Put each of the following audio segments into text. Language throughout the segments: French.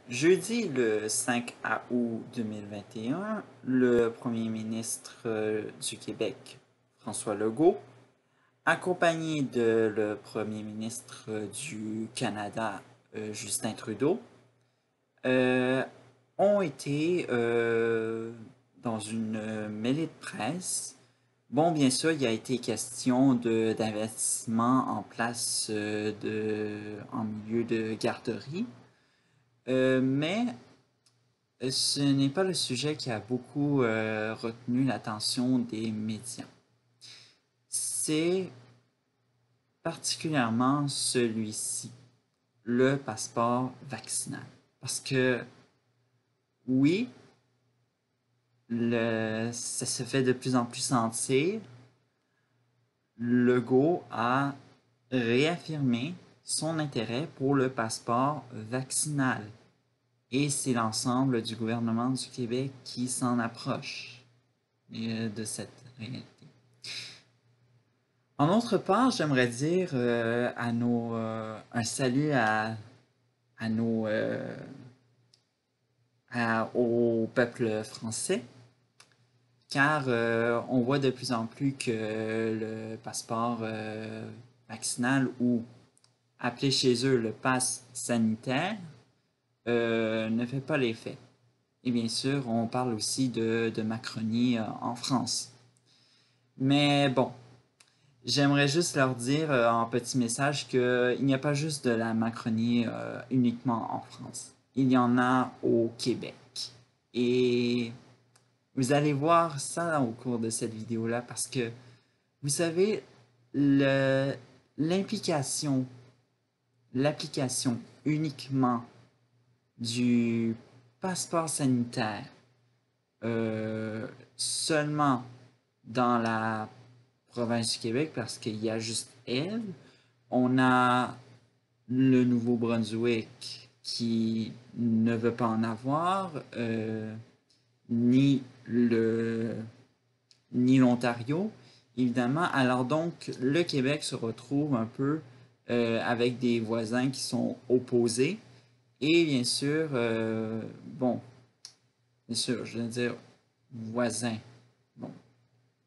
Jeudi le 5 août 2021, le premier ministre du Québec, François Legault, accompagné de le premier ministre du Canada, Justin Trudeau, euh, ont été dans une mêlée de presse. Bon, bien sûr, il a été question d'investissement en place en milieu de garderie. Mais ce n'est pas le sujet qui a beaucoup retenu l'attention des médias. C'est particulièrement celui-ci, le passeport vaccinal. Parce que oui, ça se fait de plus en plus sentir. Legault a réaffirmé son intérêt pour le passeport vaccinal. Et c'est l'ensemble du gouvernement du Québec qui s'en approche de cette réalité. En autre part, j'aimerais dire un salut à nos, au peuple français, car on voit de plus en plus que le passeport vaccinal, ou appelé chez eux le pass sanitaire, ne fait pas l'effet. Et bien sûr, on parle aussi de Macronie en France. Mais bon, j'aimerais juste leur dire en petit message qu'il n'y a pas juste de la Macronie uniquement en France. Il y en a au Québec. Et vous allez voir ça au cours de cette vidéo-là parce que, vous savez, l'implication, l'application uniquement du passeport sanitaire seulement dans la province du Québec parce qu'il y a juste elle. On a le Nouveau-Brunswick qui ne veut pas en avoir, ni le ni l'Ontario, évidemment. Alors donc, le Québec se retrouve un peu avec des voisins qui sont opposés. Et bien sûr, bon, bien sûr, je veux dire voisins. Bon,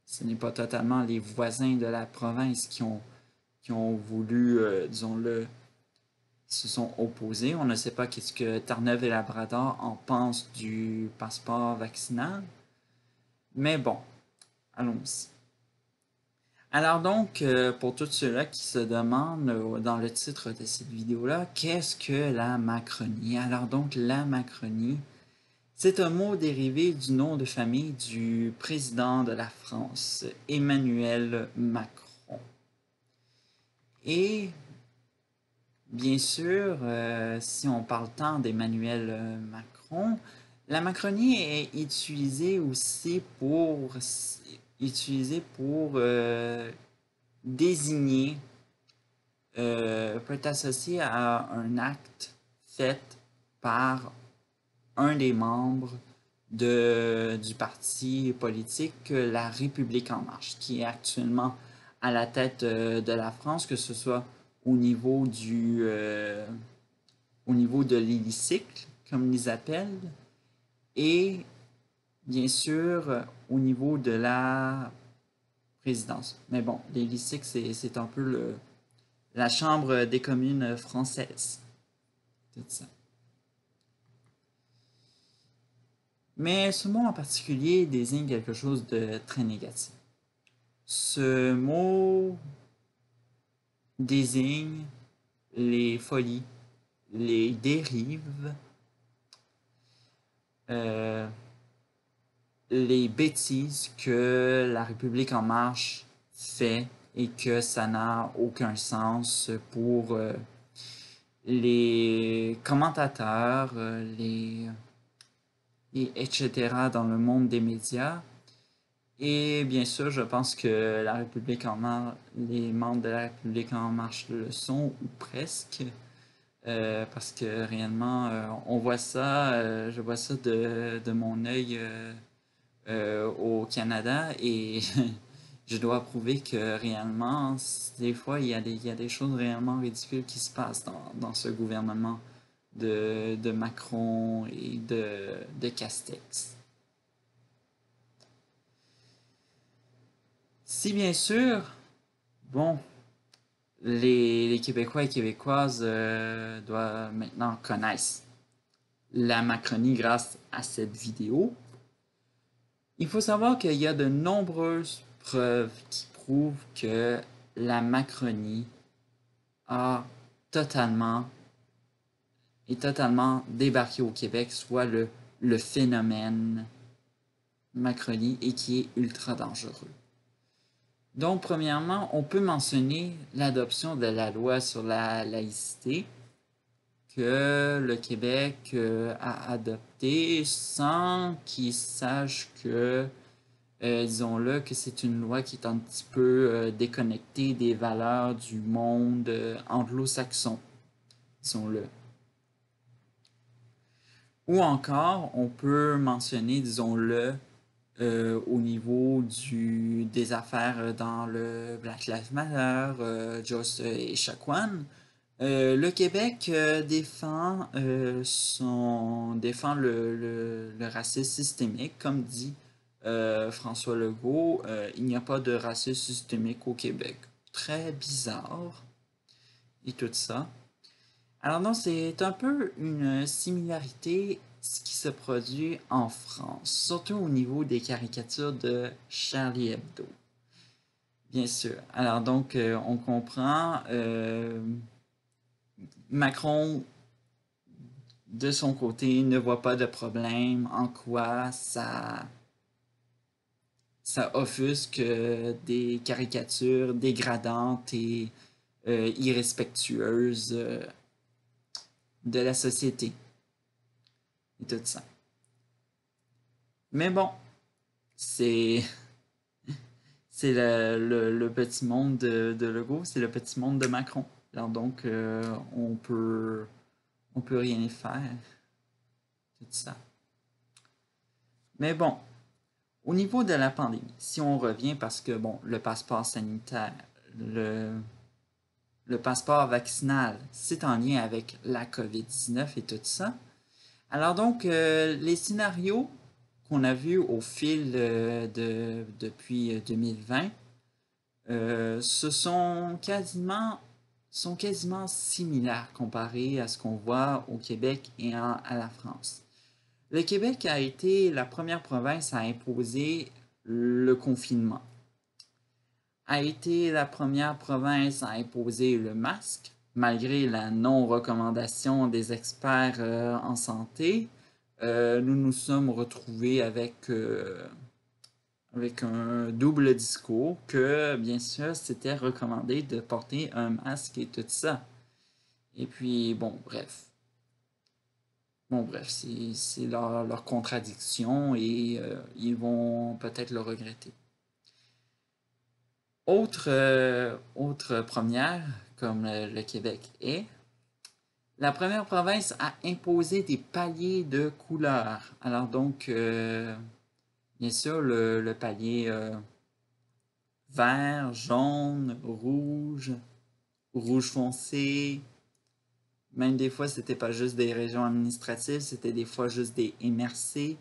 ce n'est pas totalement les voisins de la province qui ont voulu, disons-le, se sont opposés. On ne sait pas qu'est-ce que Terre-Neuve et Labrador en pensent du passeport vaccinal. Mais bon, allons-y. Alors donc, pour tous ceux-là qui se demandent dans le titre de cette vidéo-là, qu'est-ce que la Macronie? Alors donc, la Macronie, c'est un mot dérivé du nom de famille du président de la France, Emmanuel Macron. Et bien sûr, si on parle tant d'Emmanuel Macron, la Macronie est utilisée aussi pour désigner, peut être associé à un acte fait par un des membres du parti politique La République en marche, qui est actuellement à la tête de la France, que ce soit au niveau au niveau de l'hémicycle, comme ils appellent, et bien sûr au niveau de la présidence. Mais bon, l'hémicycle, c'est un peu la Chambre des communes française. Tout ça. Mais ce mot en particulier désigne quelque chose de très négatif. Ce mot désigne les folies, les dérives, euh, les bêtises que la République en marche fait et que ça n'a aucun sens pour les commentateurs, et etc. dans le monde des médias. Et bien sûr, je pense que la République en marche, les membres de la République en marche le sont, ou presque, parce que réellement, on voit ça, je vois ça de mon œil au Canada, et je dois prouver que réellement, des fois, il y a des choses réellement ridicules qui se passent dans ce gouvernement de Macron et de Castex. Si bien sûr, bon, les Québécois et Québécoises doivent maintenant connaître la Macronie grâce à cette vidéo. Il faut savoir qu'il y a de nombreuses preuves qui prouvent que la Macronie a totalement débarqué au Québec, soit le phénomène Macronie, et qui est ultra dangereux. Donc, premièrement, on peut mentionner l'adoption de la loi sur la laïcité que le Québec a adoptée sans qu'il sache que, disons-le, que c'est une loi qui est un petit peu déconnectée des valeurs du monde anglo-saxon, disons-le. Ou encore, on peut mentionner, disons-le, au niveau des affaires dans le Black Lives Matter, Joss et Chacuan, le Québec défend le racisme systémique, comme dit François Legault. Il n'y a pas de racisme systémique au Québec. Très bizarre et tout ça. Alors non, c'est un peu une similarité ce qui se produit en France, surtout au niveau des caricatures de Charlie Hebdo. Bien sûr. Alors donc, on comprend, Macron, de son côté, ne voit pas de problème en quoi ça offusque des caricatures dégradantes et irrespectueuses de la société et tout ça. Mais bon, c'est le petit monde de Legault, c'est le petit monde de Macron. Alors donc, on peut rien y faire, tout ça. Mais bon, au niveau de la pandémie, si on revient, parce que bon, le passeport sanitaire, le passeport vaccinal, c'est en lien avec la COVID-19 et tout ça. Alors donc, les scénarios qu'on a vus au fil depuis 2020 sont quasiment similaires comparés à ce qu'on voit au Québec et à la France. Le Québec a été la première province à imposer le confinement, a été la première province à imposer le masque, malgré la non-recommandation des experts en santé. Nous nous sommes retrouvés avec un double discours que, bien sûr, c'était recommandé de porter un masque et tout ça. Et puis, bon, bref. Bon, bref, c'est leur contradiction et ils vont peut-être le regretter. Autre première, comme le Québec est, la première province a imposé des paliers de couleurs. Alors donc, bien sûr, le palier vert, jaune, rouge, rouge foncé. Même des fois, c'était pas juste des régions administratives, c'était des fois juste des MRC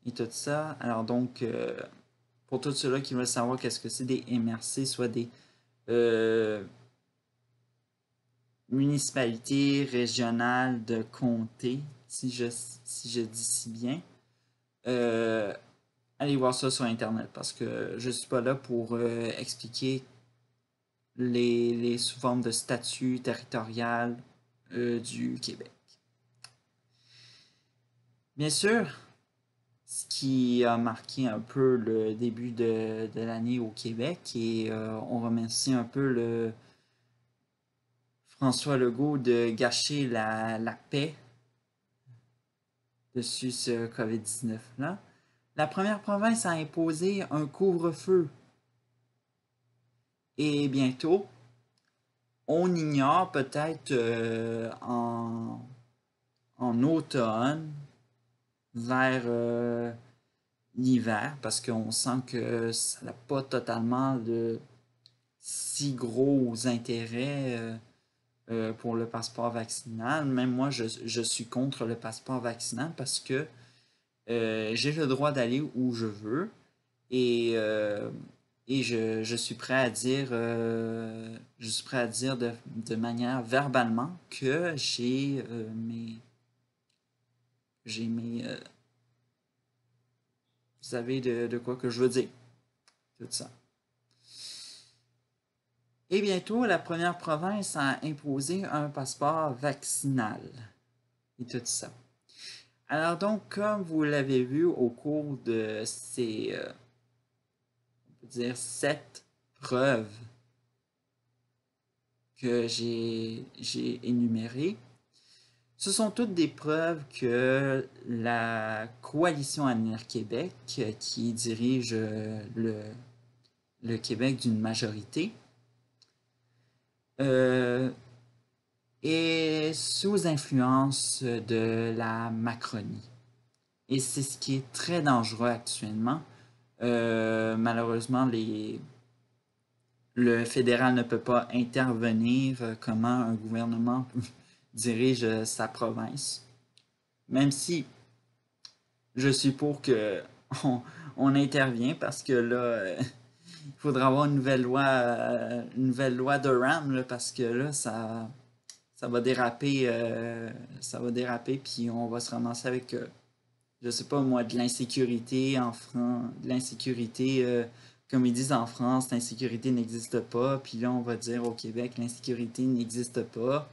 et tout ça. Alors donc, pour tous ceux-là qui veulent savoir qu'est-ce que c'est des MRC, soit des municipalités régionales de comté, si je dis si bien, allez voir ça sur Internet parce que je suis pas là pour expliquer les sous formes de statut territorial du Québec. Bien sûr, ce qui a marqué un peu le début de l'année au Québec, et on remercie un peu le François Legault de gâcher la paix dessus ce COVID-19-là. La première province a imposé un couvre-feu. Et bientôt, on ignore peut-être en automne, vers l'hiver, parce qu'on sent que ça n'a pas totalement de si gros intérêts pour le passeport vaccinal. Même moi, je suis contre le passeport vaccinal parce que j'ai le droit d'aller où je veux et, je suis prêt à dire, de manière verbalement que vous savez de quoi que je veux dire, tout ça. Et bientôt, la première province a imposé un passeport vaccinal et tout ça. Alors donc, comme vous l'avez vu au cours de ces, on peut dire, 7 preuves que j'ai énumérées, ce sont toutes des preuves que la coalition Avenir Québec, qui dirige le Québec d'une majorité, est sous influence de la Macronie. Et c'est ce qui est très dangereux actuellement. Malheureusement, le fédéral ne peut pas intervenir comment un gouvernement dirige sa province. Même si je suis pour que on intervient parce que là, il faudra avoir une nouvelle loi de RAM là, parce que là, ça va déraper, puis on va se ramasser avec, je sais pas moi, de l'insécurité en France, de l'insécurité, comme ils disent en France, l'insécurité n'existe pas, puis là on va dire au Québec, l'insécurité n'existe pas.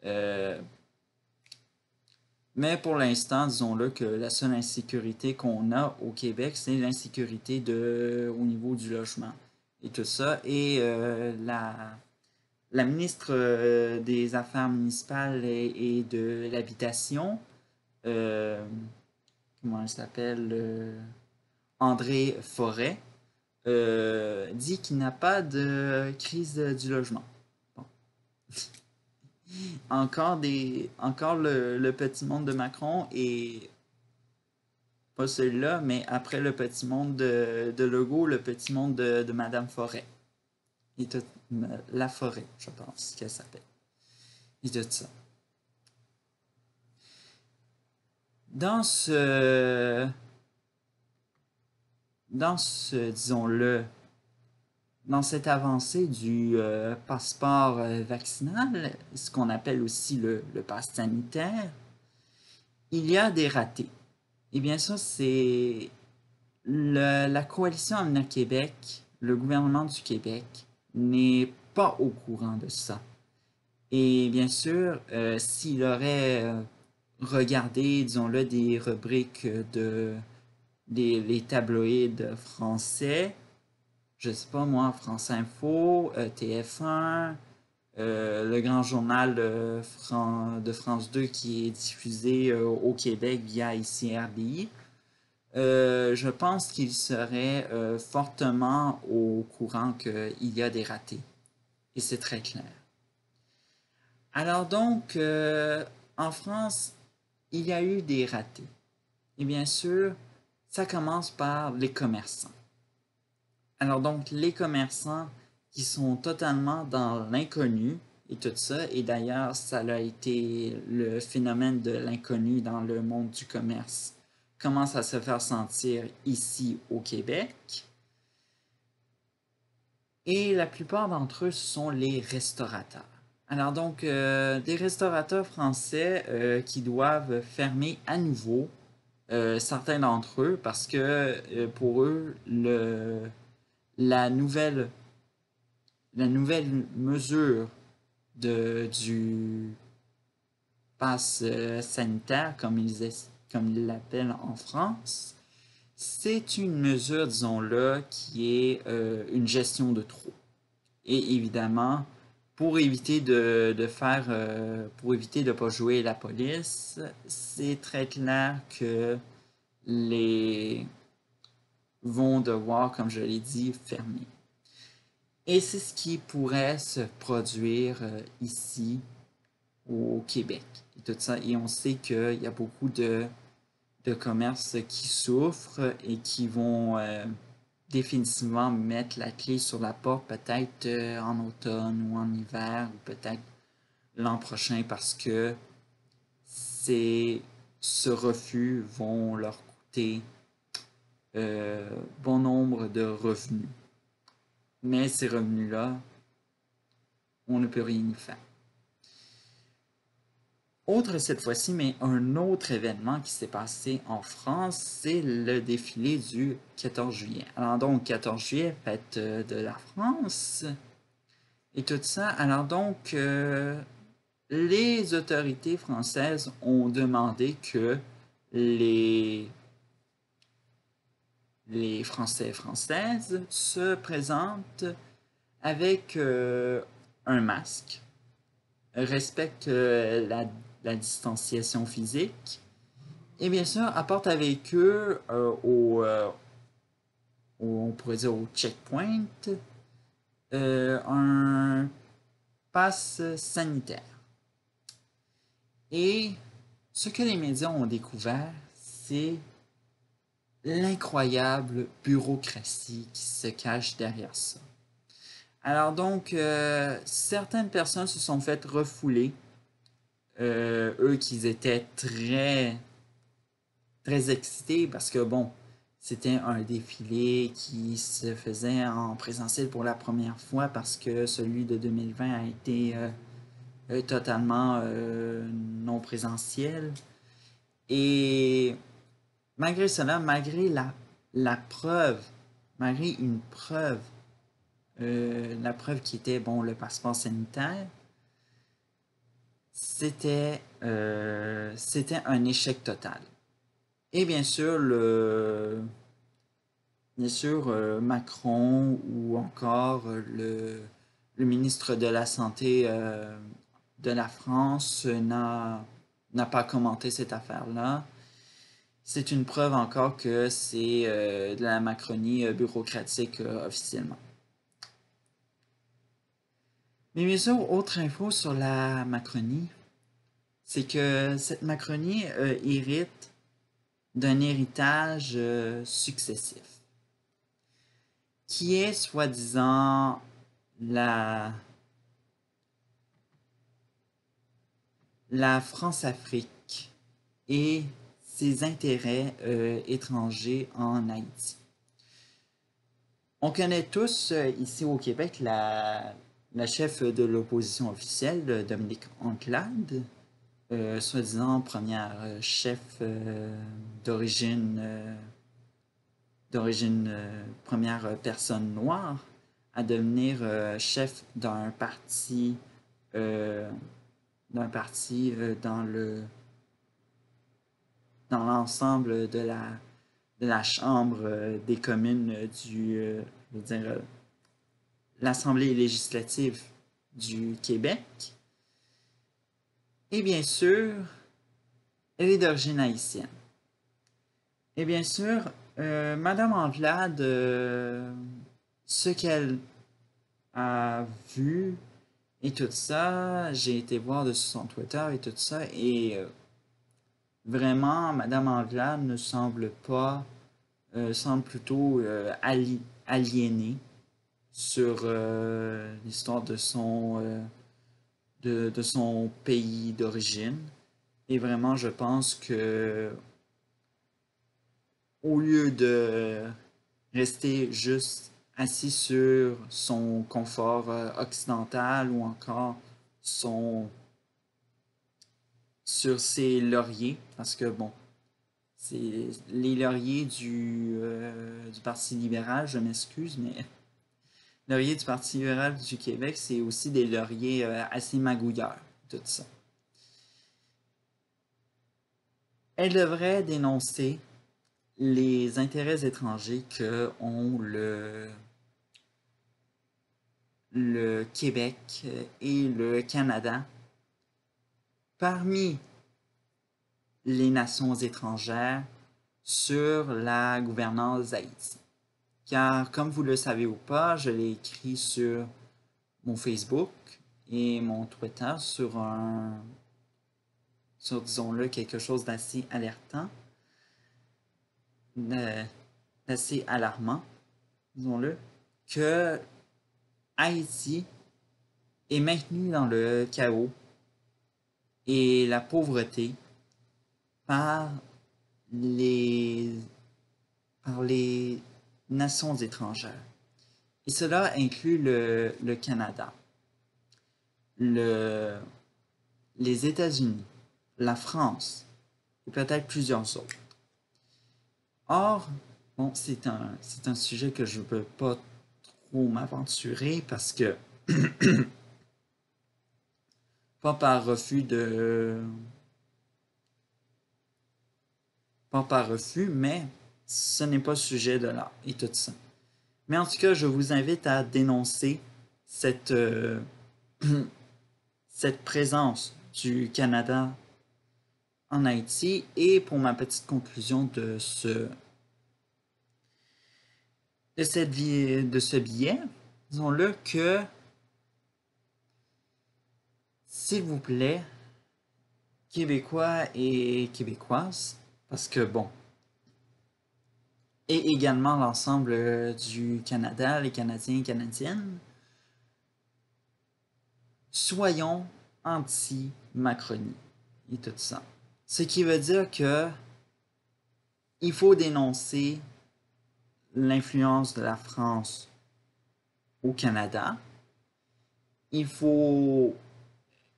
Euh, mais pour l'instant, disons-le que la seule insécurité qu'on a au Québec, c'est l'insécurité au niveau du logement et tout ça. Et la ministre des Affaires municipales et de l'Habitation, euh, comment elle s'appelle, André Forêt, dit qu'il n'a pas de crise du logement. Bon. Encore le petit monde de Macron et pas celui-là, mais après le petit monde de Legault, le petit monde de Madame Forêt. Et tout, la Forêt, je pense qu'elle s'appelle. Et tout ça. Dans ce, disons-le, dans cette avancée du passeport vaccinal, ce qu'on appelle aussi le pass sanitaire, il y a des ratés. Et bien ça, c'est la coalition Avenir Québec, le gouvernement du Québec, n'est pas au courant de ça. Et bien sûr, s'il aurait regardé, disons-le, des rubriques les tabloïds français, je sais pas moi, France Info, TF1, le grand journal de France 2 qui est diffusé au Québec via ici RDI, je pense qu'il serait fortement au courant qu'il y a des ratés. Et c'est très clair. Alors donc, en France, il y a eu des ratés. Et bien sûr, ça commence par les commerçants. Alors donc, les commerçants qui sont totalement dans l'inconnu et tout ça, et d'ailleurs, ça a été le phénomène de l'inconnu dans le monde du commerce, commence à se faire sentir ici au Québec. Et la plupart d'entre eux, ce sont les restaurateurs. Alors donc, des restaurateurs français qui doivent fermer à nouveau, certains d'entre eux, parce que pour eux, la nouvelle mesure du pass sanitaire, comme ils l'appellent en France, c'est une mesure, disons-le, qui est une gestion de trop. Et évidemment, pour éviter pour éviter de ne pas jouer la police, c'est très clair que les vont devoir, comme je l'ai dit, fermer. Et c'est ce qui pourrait se produire ici au Québec. Et tout ça. Et on sait qu'il y a beaucoup de commerces qui souffrent et qui vont définitivement mettre la clé sur la porte, peut-être en automne ou en hiver, ou peut-être l'an prochain parce que ce refus vont leur coûter bon nombre de revenus. Mais ces revenus-là, on ne peut rien y faire. Autre cette fois-ci, mais un autre événement qui s'est passé en France, c'est le défilé du 14 juillet. Alors donc, 14 juillet, fête de la France et tout ça. Alors donc, les autorités françaises ont demandé que les Français et Françaises se présentent avec un masque, respectent la distanciation physique et bien sûr apportent avec eux on pourrait dire au checkpoint un pass sanitaire. Et ce que les médias ont découvert, c'est l'incroyable bureaucratie qui se cache derrière ça. Alors donc, certaines personnes se sont faites refouler, eux qui étaient très, très excités parce que bon, c'était un défilé qui se faisait en présentiel pour la première fois parce que celui de 2020 a été totalement non présentiel. Et malgré cela, malgré la preuve, malgré une preuve, la preuve qui était bon le passeport sanitaire, c'était un échec total. Et bien sûr, Macron ou encore le ministre de la Santé de la France n'a pas commenté cette affaire-là. C'est une preuve encore que c'est de la Macronie bureaucratique officiellement. Mais bien sûr, autre info sur la Macronie, c'est que cette Macronie hérite d'un héritage successif, qui est soi-disant la France-Afrique et ses intérêts étrangers en Haïti. On connaît tous ici au Québec la chef de l'opposition officielle, Dominique Anglade, soi-disant première chef d'origine première personne noire à devenir chef d'un parti dans l'ensemble de la Chambre des communes je veux dire, l'Assemblée législative du Québec. Et bien sûr, elle est d'origine haïtienne. Et bien sûr, Madame Anglade, ce qu'elle a vu et tout ça, j'ai été voir dessus son Twitter et tout ça, et vraiment, Madame Anglade ne semble pas, semble plutôt aliénée sur l'histoire de son pays d'origine. Et vraiment, je pense que au lieu de rester juste assis sur son confort occidental ou encore sur ses lauriers, parce que bon, c'est les lauriers du Parti libéral, je m'excuse, mais lauriers du Parti libéral du Québec, c'est aussi des lauriers assez magouilleurs, tout ça. Elle devrait dénoncer les intérêts étrangers que ont le Québec et le Canada parmi les nations étrangères sur la gouvernance d'Haïti. Car, comme vous le savez ou pas, je l'ai écrit sur mon Facebook et mon Twitter sur disons-le, quelque chose d'assez alertant, d'assez alarmant, disons-le, que Haïti est maintenu dans le chaos et la pauvreté par les, par les nations étrangères. Et cela inclut le Canada, le, les États-Unis, la France et peut-être plusieurs autres. Or, bon, c'est un sujet que je ne veux pas trop m'aventurer parce que, pas par refus de... Pas par refus, mais ce n'est pas le sujet de là et tout ça. Mais en tout cas, je vous invite à dénoncer cette, cette présence du Canada en Haïti. Et pour ma petite conclusion de ce billet, disons-le que, s'il vous plaît, Québécois et Québécoises, parce que bon, et également l'ensemble du Canada, les Canadiens et Canadiennes, soyons anti-Macronie et tout ça. Ce qui veut dire que il faut dénoncer l'influence de la France au Canada. Il faut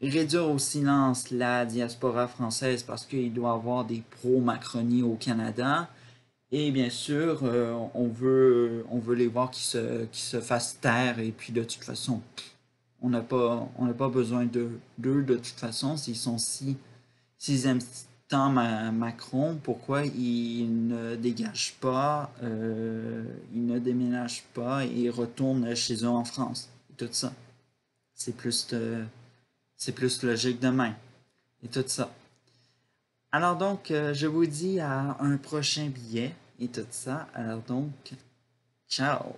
réduire au silence la diaspora française parce qu'il doit y avoir des pro-Macronie au Canada. Et bien sûr, on veut les voir qui se fassent taire. Et puis de toute façon, on n'a pas besoin d'eux de toute façon. S'ils aiment tant Macron, pourquoi ils ne dégagent pas, ils ne déménagent pas et retournent chez eux en France. Et tout ça. C'est plus, c'est plus logique de même. Et tout ça. Alors donc, je vous dis à un prochain billet et tout ça. Alors donc, ciao!